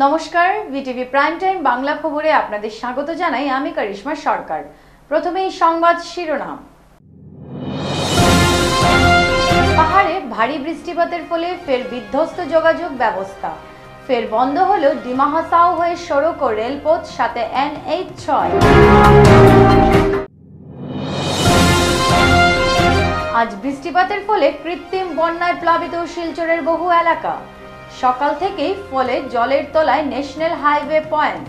নমস্কার, BTV prime time Bangla খবরে আপনাদের স্বাগত জানাই। আমি করিশ্মা সরকার। প্রথমেই সংবাদ শিরোনাম। পাহাড়ে ভারী বৃষ্টিপাতের ফলে ফের বিধ্বস্ত যোগাযোগ ব্যবস্থা। ফের বন্ধ হলো ডিমা হাসাও হয়ে সড়ক ও রেলপথ, সাথে NH6। আজ বৃষ্টিপাতের ফলে কৃত্রিম বন্যায় প্লাবিত শিলচরের বহু এলাকা। সকাল থেকেই ফলে জলের তলায় national highway point.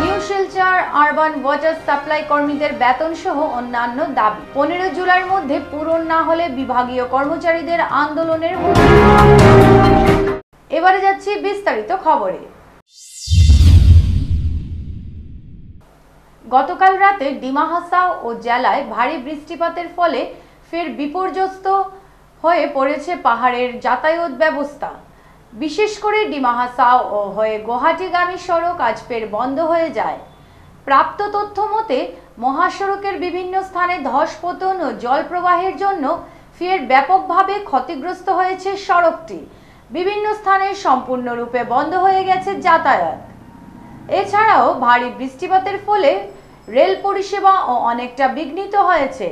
New Silchar urban water supply কর্মীদের বেতন সহ অন্যান্য দাবি। 15 জুলাইয়ের মধ্যে পূরণ না হলে বিভাগীয় কর্মচারীদের আন্দোলনের হুমকি। এবারে যাচ্ছি বিস্তারিত খবরে। গতকাল রাতে ডিমা হাসাও ও জেলায় ভারী বৃষ্টিপাতের ফলে ফের বিপর্যস্ত হয়ে পড়েছে পাহাড়ের যাতায়াত ব্যবস্থা। বিশেষ করে ডিমা হাসাও ও হয়ে গুয়াহাটিগামী সড়ক আজ ফের বন্ধ হয়ে যায়। প্রাপ্ত তথ্য মতে মহাসড়কের বিভিন্ন স্থানে ধসপতন ও জল প্রবাহের জন্য ফের ব্যাপকভাবে ক্ষতিগ্রস্ত হয়েছে সড়কটি। বিভিন্ন স্থানে সম্পূর্ণরূপে বন্ধ হয়ে গেছে যাতায়াত। এছাড়াও ভারী বৃষ্টিপাতের ফলে রেল পরিষেবা ও অনেকটা বিঘ্নিত হয়েছে।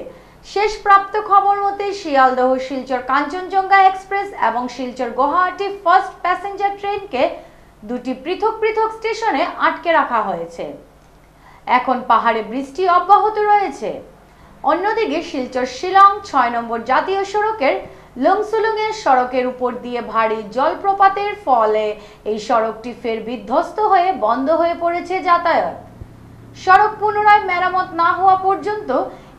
শেষ প্রাপ্ত খবর মতে শিয়ালদহ শিলচর কাঞ্চনজঙ্ঘা এক্সপ্রেস এবং শিলচর গুয়াহাটি ফার্স্ট প্যাসেঞ্জার ট্রেনকে দুটি পৃথক পৃথক স্টেশনে আটকে রাখা হয়েছে। এখন পাহাড়ে বৃষ্টি অব্যাহত রয়েছে। অন্যদিকে শিলচর শিলং 6 নম্বর জাতীয় সড়কের লংসুলুংয়ের সড়কের উপর দিয়ে ভারী জলপ্রপাতের ফলে এই সড়কটি ফের বিধ্বস্ত হয়ে বন্ধ হয়ে পড়েছে যাতায়াত। সড়ক পুনরায় মেরামত না হওয়া পর্যন্ত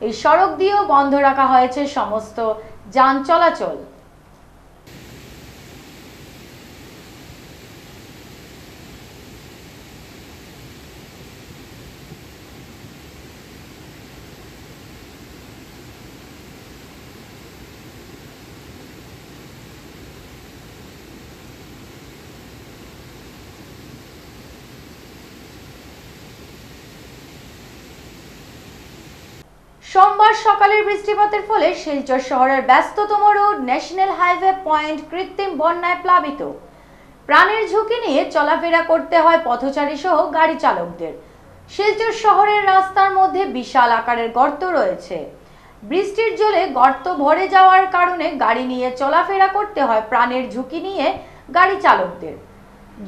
এই সড়ক দিয়েও বন্ধ রাখা হয়েছে সমস্ত যান চলাচল। সোমবার সকালের বৃষ্টিপাতের ফলে শিলচর শহরের ব্যস্ততম রোড ন্যাশনাল হাইওয়ে পয়েন্ট কৃত্রিম বন্যায় প্লাবিত। প্রাণের ঝুঁকি নিয়ে চলাফেরা করতে হয় পথচারী সহ গাড়ি চালকদের। শিলচর শহরের রাস্তার মধ্যে বিশাল আকারের গর্ত রয়েছে। বৃষ্টির জলে গর্ত ভরে যাওয়ার কারণে গাড়ি নিয়ে চলাফেরা করতে হয় প্রাণের ঝুঁকি নিয়ে গাড়ি চালকদের।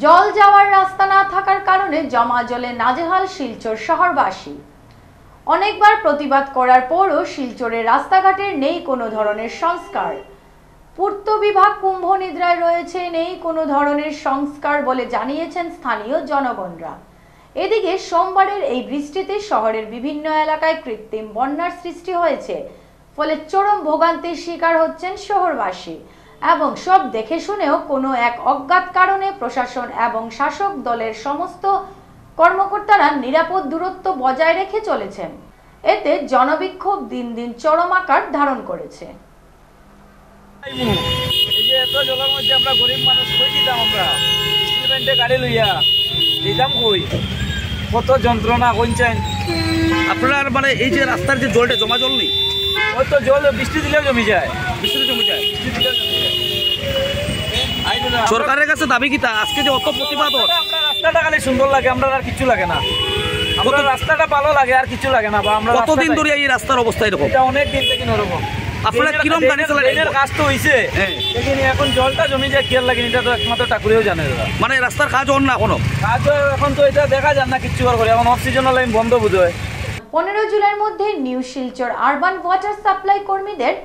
জল যাওয়ার রাস্তা না থাকার কারণে জমা জলে নাজেহাল শিলচর শহরবাসী। অনেকবার প্রতিবাদ করার পরও শিলচরের রাস্তাঘাটের নেই কোনো ধরনের সংস্কার। পূর্ত বিভাগ কুম্ভ নিদ্রায় রয়েছে, নেই কোনো ধরনের সংস্কার বলে জানিয়েছেন স্থানীয় জনগণরা। এদিকে সোমবারের এই বৃষ্টিতে শহরের বিভিন্ন এলাকায় কৃত্রিম বন্যার সৃষ্টি হয়েছে, ফলে চরম ভোগান্তির শিকার হচ্ছেন শহরবাসী। এবং সব দেখে শুনেও কোনো এক অজ্ঞাত কারণে প্রশাসন এবং শাসক দলের সমস্ত কর্মকর্তারা নিরাপদ দূরত্ব বজায় রেখে চলেছেন। এতে জনবিক্ষোভ দিন দিন চরম আকার ধারণ করেছে। এই যে এত জলের মধ্যে আমরা গরিব মানুষ কই দিতাম, আমরা স্টুডেন্টে গাড়ি লইয়া দিতাম কই, কত যন্ত্রণা কইছেন আপনার। মানে এই যে রাস্তার যে জলটা জমা জল নেই, ওই তো জল বৃষ্টি দিলেও জমি যায়, বৃষ্টিতে জমে যায়। বৃষ্টি দিলেও জমি যায়। সরকারের কাছে দাবি কি তা আজকে যে অত প্রতিবাদ, আমরা রাস্তাটা খালি সুন্দর লাগে, আমরা আর কিছু লাগে না। আমরা রাস্তাটা ভালো লাগে আর কিছু লাগে না। বা আমরা কতদিন ধরে এই রাস্তার অবস্থা এরকম? এটা অনেক দিন থেকে এরকম। আপনারা কিরকম গাড়ি চালান? ট্রেনের কাজ তো হইছে, দেখেন এখন জলটা জমি যায় খেয়াল লাগে, এটা তো একমাত্র ঠাকুরেও জানে। মানে রাস্তার কাজ হন না এখনো? কাজ এখন তো এটা দেখা যান না কিচ্ছু করে, এখন অফ সিজনাল লাইন বন্ধ বুঝোয়। 15 জুলাইয়ের মধ্যে new Silchar urban water supply কর্মীদের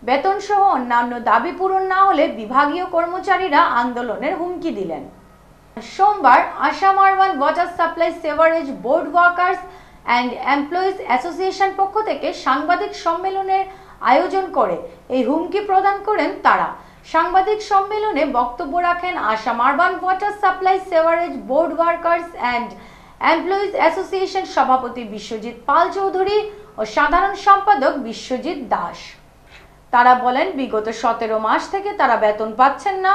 বেতন সহ অন্যান্য দাবি পূরণ না হলে বিভাগীয় কর্মচারীরা আন্দোলনের হুমকি দিলেন। সোমবার Assam urban water supply sewerage board workers and employees association পক্ষ থেকে সাংবাদিক সম্মেলনের আয়োজন করে এই হুমকি প্রদান করেন তারা। সাংবাদিক সম্মেলনে বক্তব্য রাখেন Assam urban water supply sewerage board workers and employees association সভাপতি বিশ্বজিৎ পাল চৌধুরী ও সাধারণ সম্পাদক বিশ্বজিৎ দাস। তারা বলেন, বিগত 17 মাস থেকে তারা বেতন পাচ্ছেন না।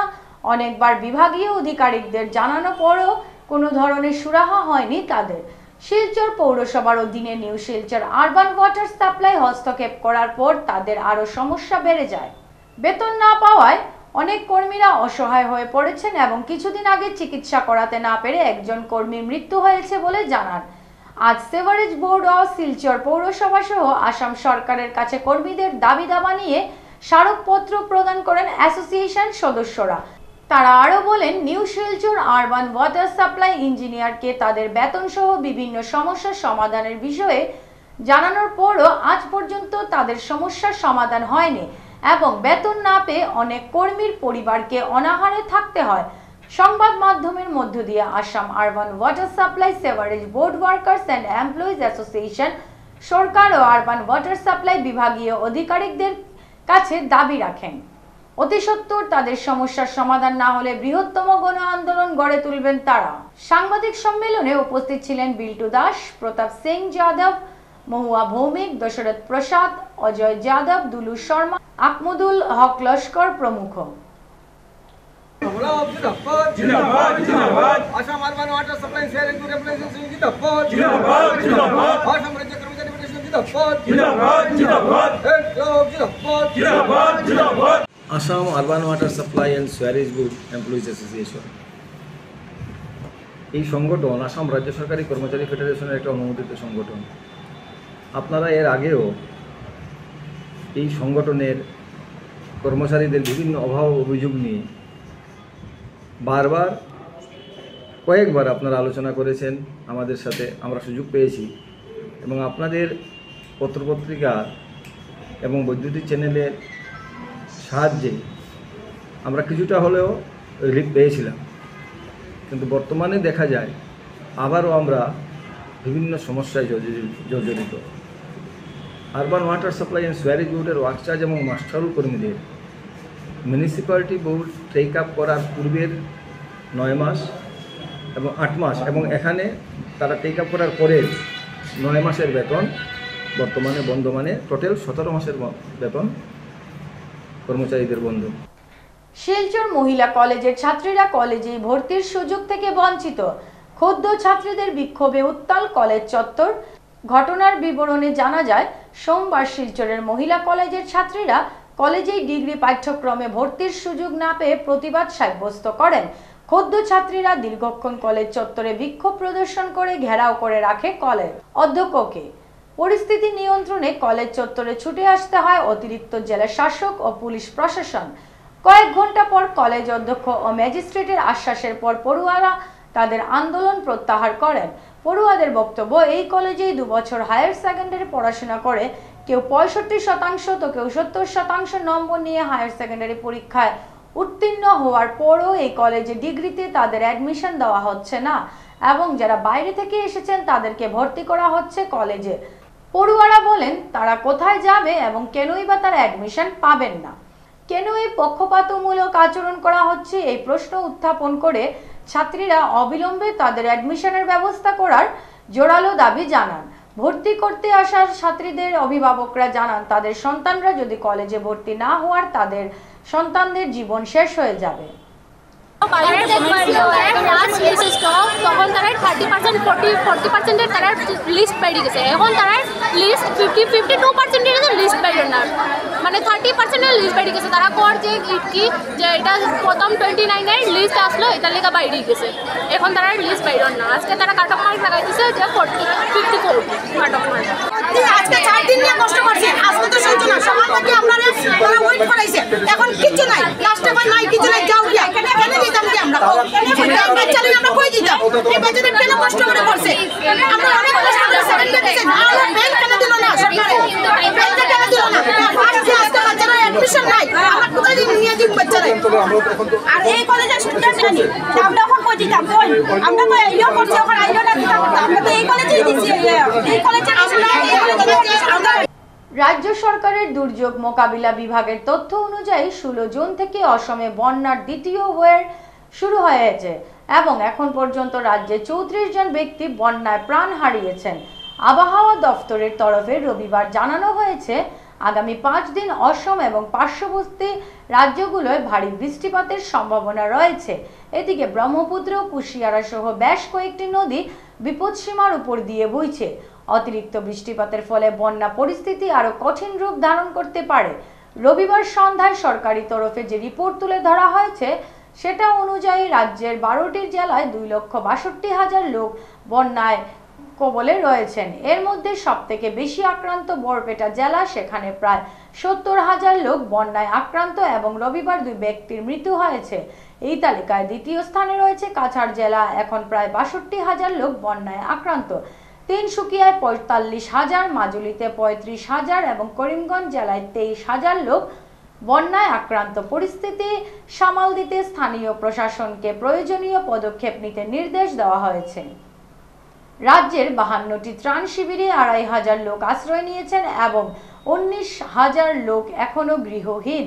অনেকবার বিভাগীয় আধিকারিকদের জানানো পরেও কোনো ধরনের সুরাহা হয়নি তাদের। শিলচর পৌরসভার অধীনে new Silchar urban water supply হস্তক্ষেপ করার পর তাদের আরো সমস্যা বেড়ে যায়। বেতন না পাওয়ায় অনেক কর্মীরা অসহায় হয়ে পড়েছেন এবং কিছুদিন আগে চিকিৎসা করাতে না পেরে একজন কর্মীর মৃত্যু হয়েছে বলে জানান। আজ সেভারেজ বোর্ড ও শিলচর পৌরসভা সহ আসাম সরকারের কাছে কর্মীদের দাবি দাবা নিয়ে স্মারকপত্র প্রদান করেন অ্যাসোসিয়েশন সদস্যরা। তারা আরো বলেন, new Silchar urban water supply ইঞ্জিনিয়ারকে তাদের বেতন সহ বিভিন্ন সমস্যার সমাধানের বিষয়ে জানানোর পরও আজ পর্যন্ত তাদের সমস্যার সমাধান হয়নি এবং বেতন না পেয়ে অনেক কর্মীর পরিবারকে অনাহারে থাকতে হয়। সংবাদ মাধ্যমের মধ্য দিয়ে Assam urban water supply sewerage board workers and employees association সরকার ও আরবান ওয়াটার সাপ্লাই বিভাগীয় আধিকারিকদের কাছে দাবি রাখেন। অতি সত্বর তাদের সমস্যার সমাধান না হলে বৃহত্তম গণ আন্দোলন গড়ে তুলবেন তারা। সাংবাদিক সম্মেলনে উপস্থিত ছিলেন বিল্টু দাস, প্রতাপ সিং যাদব, মহুয়া ভৌমিক, দশরথ প্রসাদ, অজয় যাদব, দুলু শর্মা, আকমদুল হক লস্কর প্রমুখ। Assam urban water supply sewerage board employees association জিন্দাবাদ জিন্দাবাদ জিন্দাবাদ আসাম রাজ্য কর্মচারী ফেডারেশন জিন্দাবাদ জিন্দাবাদ জিন্দাবাদ জিন্দাবাদ জিন্দাবাদ জিন্দাবাদ Assam urban water supply and sewerage board employees association এই সংগঠন আসাম রাজ্য সরকারি কর্মচারী ফেডারেশনের একটা অনুমোদিত সংগঠন। আপনারা এর আগেও এই সংগঠনের কর্মচারীদের বিভিন্ন অভাব অভিযোগ নিয়ে বারবার কয়েকবার আপনারা আলোচনা করেছেন আমাদের সাথে, আমরা সুযোগ পেয়েছি এবং আপনাদের পত্রপত্রিকা এবং বৈদ্যুতিক চ্যানেলের সাহায্যে আমরা কিছুটা হলেও রিলিফ পেয়েছিলাম। কিন্তু বর্তমানে দেখা যায় আবারও আমরা বিভিন্ন সমস্যায় জর্জরিত। Urban water supply and sewerage বোর্ডের ওয়ার্কচার্জ এবং মাস্টারুল কর্মীদের মিউনিসিপ্যালিটি বোর্ড টেক আপ করার পূর্বের 9 মাস এবং 8 মাস এবং এখানে তারা টেক আপ করার পরে 9 মাসের বেতন বর্তমানে বন্ধ, মানে টোটাল 17 মাসের বেতন কর্মচারীদের বন্ধ। শিলচর মহিলা কলেজের ছাত্রীরা কলেজে ভর্তির সুযোগ থেকে বঞ্চিত। ক্ষুব্ধ ছাত্রীদের বিক্ষোভে উত্তাল কলেজ চত্বর। ঘটনার বিবরণে জানা যায়, সোমবার শিলচরের মহিলা কলেজের ছাত্রীরা কলেজেই ডিগ্রি পাঠ্যক্রমে ভর্তির সুযোগ না পেয়ে প্রতিবাদ সাব্যস্ত করেন। ক্ষুব্ধ ছাত্রীরা দীর্ঘক্ষণ কলেজ চত্বরে বিক্ষোভ প্রদর্শন করে ঘেরাও করে রাখে কলেজ অধ্যক্ষকে। পরিস্থিতি নিয়ন্ত্রণে কলেজ চত্বরে ছুটে আসতে হয় অতিরিক্ত জেলা শাসক ও পুলিশ প্রশাসন। কয়েক ঘন্টা পর কলেজ অধ্যক্ষ ও ম্যাজিস্ট্রেটের আশ্বাসের পর পড়ুয়ারা তাদের আন্দোলন প্রত্যাহার করেন। পড়ুয়াদের বক্তব্য, এই কলেজেই 2 বছর হায়ার সেকেন্ডারি পড়াশোনা করে কেউ 65% তো কেউ 70% নম্বর নিয়ে হায়ার সেকেন্ডারি পরীক্ষায় উত্তীর্ণ হওয়ার পরও এই কলেজে ডিগ্রিতে তাদের অ্যাডমিশন দেওয়া হচ্ছে না এবং যারা বাইরে থেকে এসেছেন তাদেরকে ভর্তি করা হচ্ছে কলেজে। পড়ুয়ারা বলেন, তারা কোথায় যাবে এবং কেনই বা তারা অ্যাডমিশন পাবেন না, কেন এই পক্ষপাতমূলক আচরণ করা হচ্ছে, এই প্রশ্ন উত্থাপন করে ছাত্রীরা অবিলম্বে তাদের অ্যাডমিশনের ব্যবস্থা করার জোরালো দাবি জানান। ভর্তি করতে আসা ছাত্রীদের অভিভাবকরা জানান, তাদের সন্তানরা যদি কলেজে ভর্তি না হওয়ার তাদের সন্তানদের জীবন শেষ হয়ে যাবে। তখন তারা 30% 40% তারা লিস্ট বেড়ে গেছে। এখন তারা লিস্ট 52% লিস্ট বেড়ে না, মানে 30% লিস্ট বেড়ে গেছে। তারা কর যে কি যে এটা প্রথম 29 লিস্ট আসলো, এটা লেখা বাইরে গেছে। এখন তারা লিস্ট বেড়ে না। আজকে তারা কাট অফ মার্ক লাগাইতেছে যে 54 কাট অফ মার্ক। আজকে 4 দিন নিয়ে কষ্ট করছি, আজকে তো সহ্য না। সকাল থেকে আপনারা ওয়েট করাইছে, এখন কিছু নাই, লাস্টে আবার নাই, কিছু নাই, যাও গিয়া কেন দিতাম কি আমরা বাচ্চাদের আমরা কই দিতাম? এই বাচ্চাদের কেন কষ্ট করে করছে? আমরা অনেক কষ্ট করে সেকেন্ডে দিয়েছি, আর বেল কেন দিল না সরকার? বেলটা কেন দিল না? আজকে বাচ্চারা অ্যাডমিশন নাই, আমরা কোথায় নিয়ে দিব বাচ্চারা? আর এই কলেজে স্টুডেন্ট জানি আমরা এখন কই দিতাম? কই আমরা তো এইও করছি, এখন আইলো না দিতাম, আমরা তো এই কলেজেই দিছি, এই কলেজে আমরা। রাজ্য সরকারের দুর্যোগ মোকাবিলা বিভাগের তথ্য অনুযায়ী 16 জুন থেকে অসমে বন্যার দ্বিতীয় ওয়েভ শুরু হয়েছে এবং এখন পর্যন্ত রাজ্যে 34 জন ব্যক্তি বন্যায় প্রাণ হারিয়েছেন। আবহাওয়া দফতরের তরফে রবিবার জানানো হয়েছে, আগামী 5 দিন অসম এবং পার্শ্ববর্তী রাজ্যগুলোয় ভারী বৃষ্টিপাতের সম্ভাবনা রয়েছে। এদিকে ব্রহ্মপুত্র, কুশিয়ারা সহ বেশ কয়েকটি নদী বিপদসীমার উপর দিয়ে বইছে। অতিরিক্ত বৃষ্টিপাতের ফলে বন্যা পরিস্থিতি আরো কঠিন রূপ ধারণ করতে পারে। রবিবার সন্ধ্যায় সরকারি তরফে যে রিপোর্ট তুলে ধরা হয়েছে সেটা অনুযায়ী রাজ্যের 12টি জেলায় 2,62,000 লোক বন্যায় কবলে রয়েছেন। এর মধ্যে সবথেকে বেশি আক্রান্ত বরপেটা জেলা, সেখানে প্রায় 70,000 লোক বন্যায় আক্রান্ত এবং রবিবার 2 ব্যক্তির মৃত্যু হয়েছে। এই তালিকায় দ্বিতীয় স্থানে রয়েছে কাছাড় জেলা, এখন প্রায় 62,000 লোক বন্যায় আক্রান্ত। তিনসুকিয়ায় 45,000, মাজুলিতে 35,000 এবং করিমগঞ্জ জেলায় 23,000 লোক বন্যায় আক্রান্ত। পরিস্থিতি সামাল দিতে স্থানীয় প্রশাসনকে প্রয়োজনীয় পদক্ষেপ নিতে নির্দেশ দেওয়া হয়েছে। রাজ্যের 52টি ত্রাণ শিবিরে 2,500 লোক আশ্রয় নিয়েছেন এবং 19,000 লোক এখনো গৃহহীন।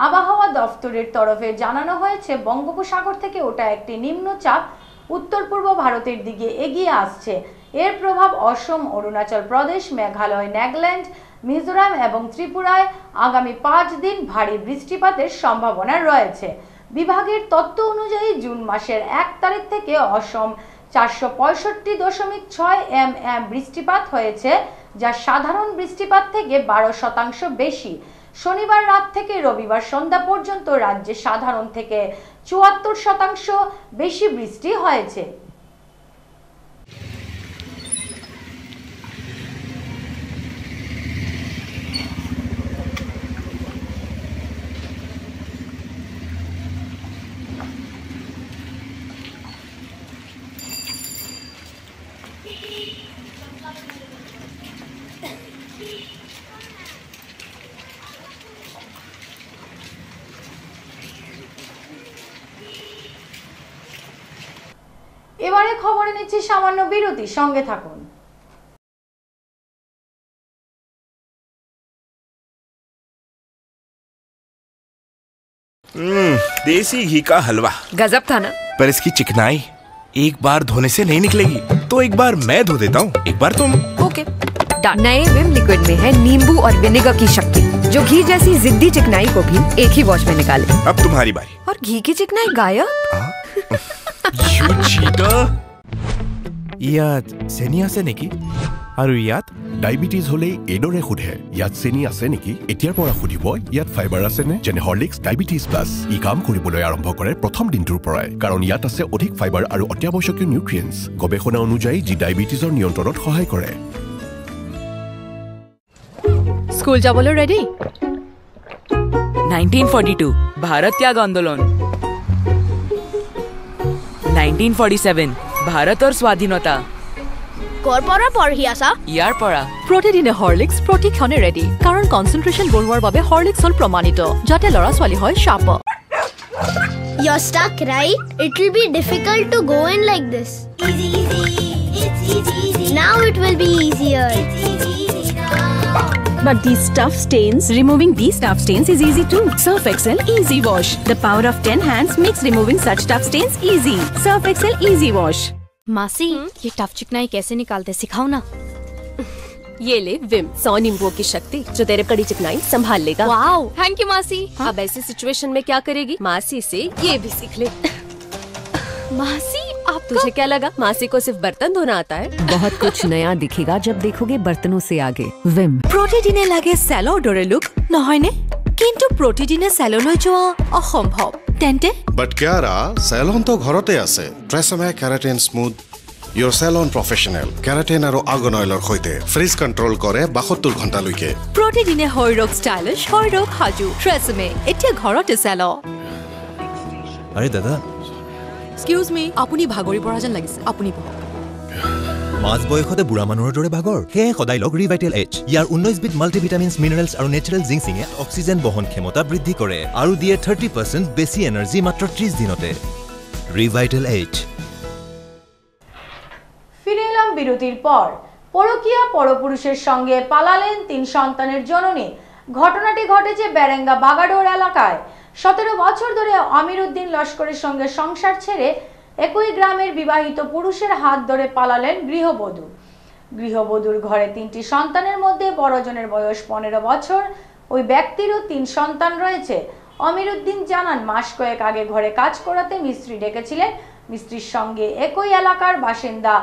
আবহাওয়া দফতরের তরফে জানানো হয়েছে বঙ্গোপসাগর থেকে ওঠা একটি নিম্নচাপ উত্তর পূর্ব ভারতের দিকে এগিয়ে আসছে। এর প্রভাব অসম, অরুণাচল প্রদেশ, মেঘালয়, নাগাল্যান্ড, মিজোরাম এবং ত্রিপুরায় আগামী 5 দিন ভারী বৃষ্টিপাতের সম্ভাবনা রয়েছে। বিভাগের তথ্য অনুযায়ী জুন মাসের 1 তারিখ থেকে অসম 465.6 mm বৃষ্টিপাত হয়েছে, যা সাধারণ বৃষ্টিপাত থেকে 12% বেশি। শনিবার রাত থেকে রবিবার সন্ধ্যা পর্যন্ত রাজ্যে সাধারণ থেকে 74% বেশি বৃষ্টি হয়েছে। এবারে খবরে নিচ্ছি সামান্য বিরতি, সঙ্গে থাকুন। देसी घी का हलवा गजब था ना। पर इसकी चिकनाई एक बार धोने से नहीं निकलेगी, तो एक बार मैं धो देता हूँ, एक बार तुम। Okay done. नए विम लिक्विड में है नींबू और विनेगर की शक्ति, जो घी जैसी जिद्दी चिकनाई को भी एक ही वॉश में निकाले। अब तुम्हारी बारी। और घी की चिकनाई गायब। You cheater! ইয়াত চেনি আছে নেকি? আৰু ইয়াত ডায়াবেটিস হলে এডৰে সোধে ইয়াত চেনি আছে নেকি? এতিয়াৰ পৰা সুধিব ইয়াত ফাইবাৰ আছে নে? যেনে হৰলিক্স ডায়াবেটিস প্লাস ই কাম কৰিবলৈ আৰম্ভ কৰে প্ৰথম দিনটোৰ পৰাই, কাৰণ ইয়াত আছে অধিক ফাইবাৰ আৰু অত্যাৱশ্যকীয় নিউট্ৰিয়েন্টছ, গৱেষণা অনুযায়ী যি ডায়াবেটিছৰ নিয়ন্ত্ৰণত সহায় কৰে। স্কুল যাবলৈ ৰেডি? 1942 भारत त्याग आंदोलन, 1947 भारत और स्वाधीनता। কৰপৰা পঢ়ি আছা? ইয়াৰ পৰা প্ৰতিদিনে হৰলিক্স প্ৰতিক্ষণে ৰেডি, কাৰণ কনচেন্ট্ৰেশ্যন বঢ়োৱাৰ বাবে হৰলিক্স হ'ল প্ৰমাণিত, যাতে ল'ৰা ছোৱালী হয় sharp. You're stuck, right? It will be difficult to go in like this. Easy, easy, it's easy, easy. Now it will be easier. It's easy, easy now. But these tough stains, removing these tough stains is easy too. Surf Excel Easy Wash. The power of 10 hands makes removing such tough stains easy. Surf Excel Easy Wash. मासी, ये tough चिकनाई कैसे निकालते सिखाओ ना। ये ले Vim 100 नींबुओं की शक्ति, जो तेरे कड़ी चिकनाई संभाल लेगा। वाओ, थैंक यू मासी। अब ऐसी सिचुएशन में क्या करेगी? मासी से ये भी सीख ले। मासी, आप तुझे क्या लगा मासी को सिर्फ बर्तन धोना आता है? बहुत कुछ नया दिखेगा जब देखोगे बर्तनों से आगे। विम প্ৰতিদিনে লাগে চেলৰ দৰে লুক, নহয়নে? কিন্তু প্ৰতিদিনে চেললৈ যোৱা অসম্ভৱ। তেন্তে বাট কিয়াৰা চেলন তো ঘৰতে আছে। TRESemmé keratin smooth your salon professional keratin আৰু আৰ্গন অইলৰ সৈতে ফ্ৰিজ কণ্ট্ৰল কৰে 72 ঘণ্টালৈকে। প্ৰতিদিনে শৰীৰক ষ্টাইলিছ, শৰীৰক সাজু। ট্ৰেছমে এতিয়া ঘৰতে চেল। আৰে দাদা, এক্সকিউজ মি, আপুনি ভাগৰি পৰা যেন লাগিছে, আপুনি বহক। মাছ বয়সতে বুঢ়া মানুহৰ দৰে ভাগৰ, সেয়ে সদায় লগ ৰিভাইটেল এইচ। ইয়াৰ 19 বিধ মাল্টিভিটামিনছ, মিনাৰেলছ আৰু নেচাৰেল জিংচিঙে অক্সিজেন বহন ক্ষমতা বৃদ্ধি কৰে আৰু দিয়ে 30% বেছি এনাৰ্জি মাত্ৰ 30 দিনতে। Revital H. ফিরে এলাম বিরতির পর। পরকীয়া পরপুরুষের সঙ্গে পালালেন 3 সন্তানের জননী। ঘটনাটি ঘটেছে বেরেঙ্গা বাগাডোর এলাকায়। 17 বছর ধরে আমির উদ্দিন লস্করের সঙ্গে সংসার ছেড়ে একই গ্রামের বিবাহিত পুরুষের হাত ধরে পালালেন গৃহবধূ। গৃহবধূর ঘরে 3টি সন্তানের মধ্যে বড়জনের বয়স 15 বছর। ওই ব্যক্তিরও 3 সন্তান রয়েছে। আমির উদ্দিন জানান, মাস কয়েক আগে ঘরে কাজ করাতে মিস্ত্রি ডেকেছিলেন। মিস্ত্রির সঙ্গে একই এলাকার বাসিন্দা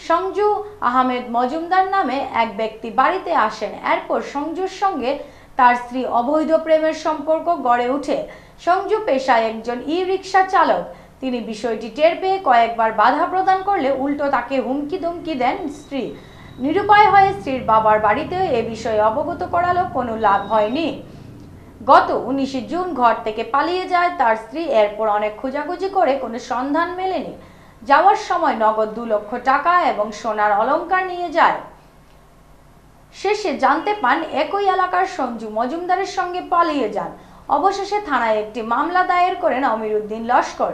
সঞ্জু আহমেদ মজুমদার নামে এক ব্যক্তি বাড়িতে আসেন। এরপর সঞ্জুর সঙ্গে তার স্ত্রী অবৈধ প্রেমের সম্পর্ক গড়ে ওঠে সংযু পেশায় একজন ই-রিকশা চালক। তিনি বিষয়টি টের পেয়ে কয়েকবার বাধা প্রদান করলে উল্টো তাকে হুমকি ধমকি দেন স্ত্রী। নিরুপায় হয়ে স্ত্রীর বাবার বাড়িতে এ বিষয়ে অবগত করালো, কোনো লাভ হয়নি। গত 19 জুন ঘর থেকে পালিয়ে যায় তার স্ত্রী। এরপর অনেক খোঁজাখুঁজি করে কোনো সন্ধান মেলেনি। যাওয়ার সময় নগদ 2 লক্ষ টাকা এবং সোনার অলংকার নিয়ে যায়। শেষে জানতে পান একই এলাকার সঞ্জু মজুমদারের সঙ্গে পালিয়ে যান। অবশেষে থানায় একটি মামলা দায়ের করেন আমিরউদ্দিন লস্কর।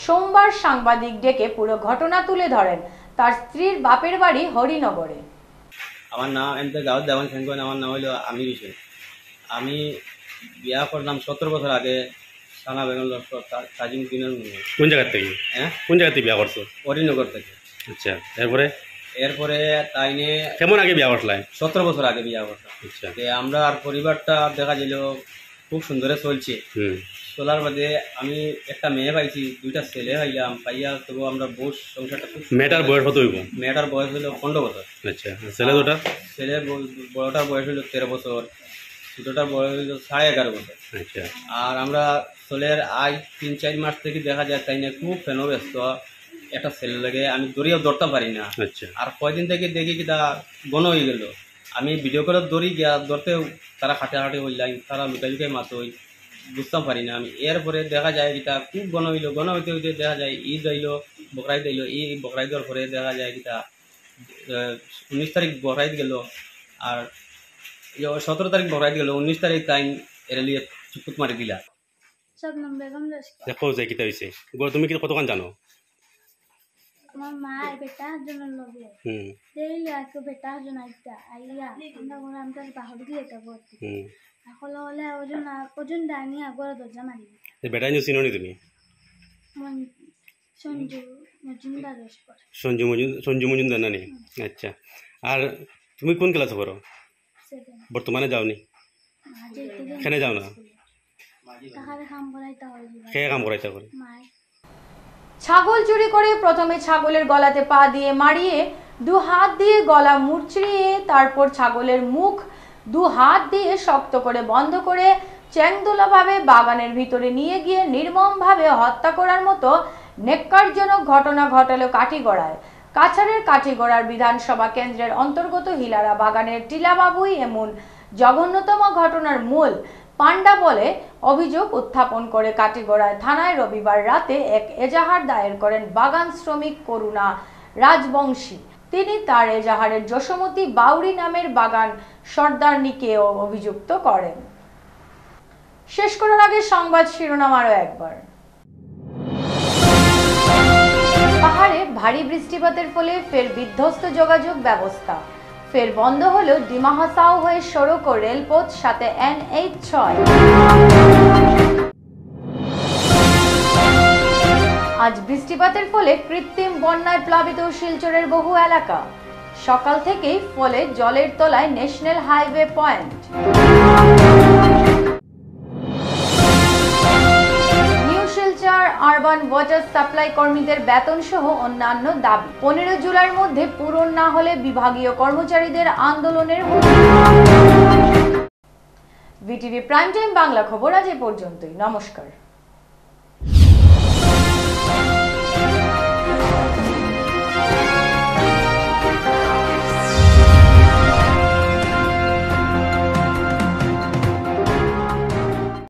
সোমবার সাংবাদিক ডেকে পুরো ঘটনা তুলে ধরেন তার স্ত্রীর বাপের বাড়ি হরিনগরে। আমার নাম গাঁৱত দেৱান চেংকন, আমার নাম হলো আমির হোসেন। আমি বিয়া করলাম 17 বছর আগে সানা বেগম লস্কর তাজিমুদ্দিনের। কোন জায়গা থেকে? হ্যাঁ, কোন জায়গা থেকে বিয়া করছো? হরিনগর থেকে। আচ্ছা, এরপরে তাইনে কেমন আগে বিয়া করলাম? 17 বছর আগে বিয়া করলাম। আচ্ছা, আমরা আর পরিবারটা দেখা গেল খুব সুন্দরে চলছে। চলার বাদে আমি একটা মেয়ে পাইছি, 2টা ছেলে পাইলাম। পাইয়া তবু আমরা বস সংসারটা খুব। মেয়েটার বয়স কত হইব? মেয়েটার বয়স হলো 15 বছর। আচ্ছা, ছেলে দুটা? ছেলের বড়টার বয়স হলো 13 বছর, ছোটটার বয়স হলো 11.5 বছর। আচ্ছা, আর আমরা ছেলের আজ 3-4 মাস থেকে দেখা যায় তাই না খুব ফেন ব্যস্ত। একটা ছেলে লাগে আমি দড়িয়াও ধরতে পারি না। আচ্ছা, আর কয়দিন থেকে দেখি কি তা গণ হয়ে গেল। আমি ভিডিও করে দড়ি গিয়া ধরতে তারা হাঁটে হইলাম, তারা লুকাই মাছ হই, বুঝতাম পারি না আমি। এরপরে দেখা যায় কিতা খুব গণ হইলো। গণ হইতে হইতে দেখা যায় ঈদ আইলো, বকরাইদ আইলো। এই বকরাইদের পরে দেখা যায় কিতা 19 তারিখ বকরাইদ গেল, আর 17 তারিখ বকরাইদ গেল। 19 তারিখ টাইম এরালিয়ে চুকুত মারি দিলা। দেখো যে কিতা হইছে। তুমি কি কতক্ষণ জানো? আমার মা বেটা জন্য লগে দেইলে আজকে বেটা জন আইতা আইয়া আমরা ঘরে আমরা বাহরি দিয়ে এটা করতে এখন হলে ওজন ডানি আগরে দরজা মারি এই বেটা নিও চিনোনি তুমি? সঞ্জু মজুমদার লস্কর। সঞ্জু মজুমদার নানি? আচ্ছা, আর তুমি কোন ক্লাসে পড়ো? বর্তমানে যাওনি? কেন যাও না? কে কাম করাইতা করে? ছাগল চুরি করে প্রথমে ছাগলের গলাতে পা দিয়ে মারিয়ে 2 হাত দিয়ে গলা মুচড়িয়ে তারপর ছাগলের মুখ 2 হাত দিয়ে শক্ত করে বন্ধ করে চ্যাংদোলাভাবে বাগানের ভিতরে নিয়ে গিয়ে নির্মমভাবে হত্যা করার মতো নেক্কারজনক ঘটনা ঘটালো কাটিগড়ায়। কাছাড়ের কাটিগড়ার বিধানসভা কেন্দ্রের অন্তর্গত হিলারা বাগানের টিলাবাবুই এমন জঘন্যতম ঘটনার মূল পান্ডা বলে অভিযোগ উত্থাপন করে কাটিগড়ায় থানায় রবিবার রাতে এক এজাহার দায়ের করেন বাগান শ্রমিক করুণা রাজবংশী। তিনি তার এজাহারের যশোমতী বাউরি নামের বাগান সর্দারনিকেও অভিযুক্ত করেন। শেষ করার আগে সংবাদ শিরোনাম আরো একবার। পাহাড়ে ভারী বৃষ্টিপাতের ফলে ফের বিধ্বস্ত যোগাযোগ ব্যবস্থা। ফের বন্ধ হলো ডিমা হাসাও হয়ে সড়ক ও রেলপথ, সাথে NH6। আজ বৃষ্টিপাতের ফলে কৃত্রিম বন্যায় প্লাবিত শিলচরের বহু এলাকা। সকাল থেকেই ফলে জলের তলায় national highway point. New Silchar urban water supply কর্মীদের বেতন সহ অন্যান্য দাবি 15 জুলাইয়ের মধ্যে পূরণ না হলে বিভাগীয় কর্মচারীদের আন্দোলনের VTV প্রাইম টাইম বাংলা খবর আজ এ পর্যন্তই। নমস্কার।